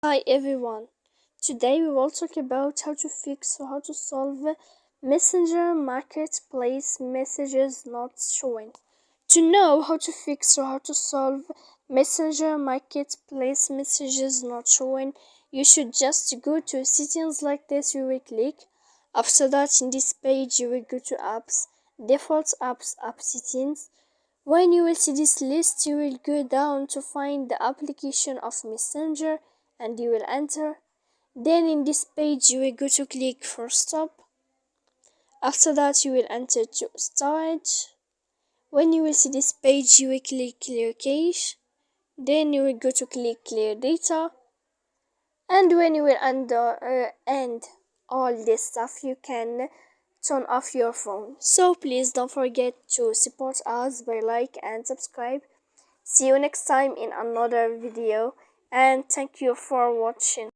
Hi everyone. Today we will talk about how to fix or how to solve Messenger Marketplace messages not showing. To know how to fix or how to solve Messenger Marketplace messages not showing, you should just go to settings like this. You will click. After that, in this page, you will go to apps, default apps, app settings. When you will see this list, you will go down to find the application of Messenger and you will enter. Then in this page you will go to click for stop. After that you will enter to storage. When you will see this page you will click clear cache. Then you will go to click clear data. And when you will end all this stuff, you can turn off your phone. So please don't forget to support us by like and subscribe. See you next time in another video, and thank you for watching.